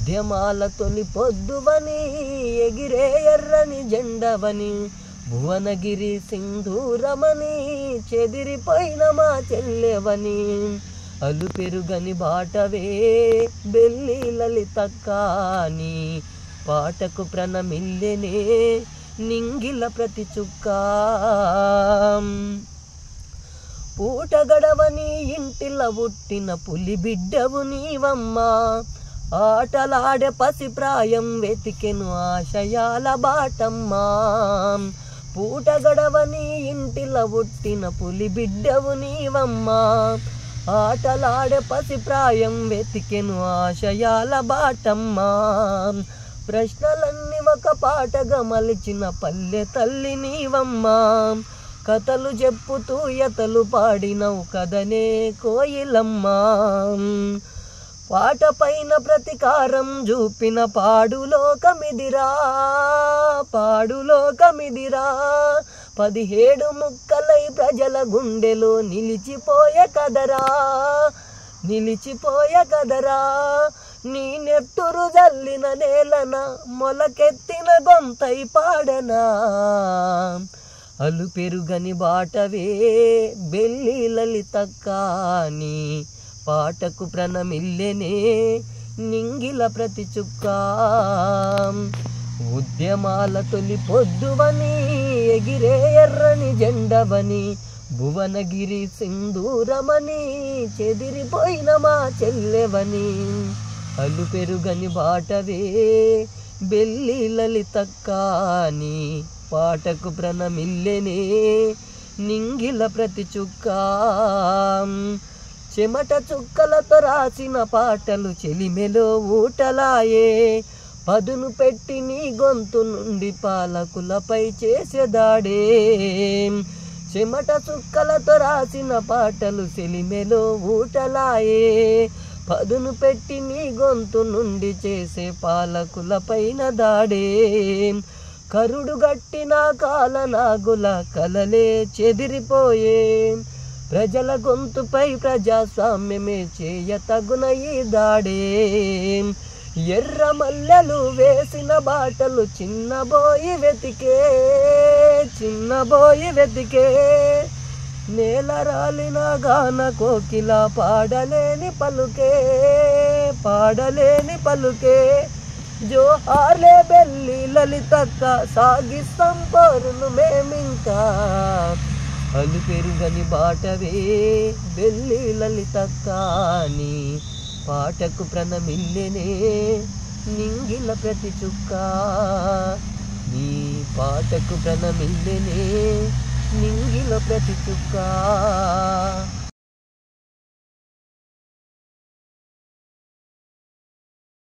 ఉద్యమాల తొలి పొద్దువని ఎగిరే ఎర్రని జెండవని భువనగిరి సింధూరమని చెదిరిపోయిన మా చెల్లెవని అలు పెరుగని బాటవే బెల్లి లలితక్కాని పాటకు ప్రణమిల్లెనే నింగిల ప్రతి చుక్క పూట గడవని ఇంటిల పుట్టిన పులి బిడ్డవు నీవమ్మా ఆటలాడే పసి ప్రాయం వెతికెను ఆశయాల బాటమ్మా పూట గడవని ఇంటిల పుట్టిన పులి బిడ్డవు నీవమ్మా ఆటలాడే పసి ప్రాయం వెతికెను ఆశయాల బాటమ్మా ప్రశ్నలన్నీ ఒక పాటగా మలిచిన పల్లె తల్లి నీవమ్మా కథలు చెప్పుతూ ఎతలు పాడినవు కదనే కోయిలమ్మా పాట పైన ప్రతికారం చూపిన పాడులోకమిదిరా 17 ముక్కలై ప్రజల గుండెలో నిలిచిపోయే కదరా నీ నెత్తురు జల్లిన నేలన మొలకెత్తిన గొంతై పాడనా అలు పెరుగని బాటవే బెల్లి లలితక్కాని పాటకు ప్రణమిల్లెనే నింగిల ప్రతి చుక్క ఉద్యమాల తొలి పొద్దువని ఎగిరే ఎర్రని జెండవని భువనగిరి సింధూరమని చెదిరిపోయిన మా చెల్లెవని అలు పెరుగని బాటవే బెల్లి లలితక్కాని పాటకు ప్రణమిల్లెనే నింగిల ప్రతి చుక్క చెమట చుక్కలతో రాసిన పాటలు చెలిమెలో ఊటలాయే పదును పెట్టి నీ గొంతు నుండి పాలకులపై చేసేదాడే చెమట చుక్కలతో రాసిన పాటలు చెలిమెలో ఊటలాయే పదును పెట్టి నీ గొంతు నుండి చేసే పాలకులపైన దాడే కరుడు గట్టిన కాలనాగుల కలలే చెదిరిపోయే ప్రజల గొంతుపై ప్రజాస్వామ్యమే చేయతగున ఈ దాడే ఎర్ర మల్లెలు వేసిన బాటలు చిన్నబోయి వెతికే నేల రాలిన గాన కోకిల పాడలేని పలుకే జోహార్లే బెల్లి లలితక్క సాగిస్తాం పోరును మేమింకా అలు పెరుగని బాటవే బెల్లి లలితక్కాని పాటకు ప్రణమిల్లెనే నింగిల ప్రతి చుక్క నీ పాటకు ప్రణమిల్లెనే నింగిల ప్రతి చుక్క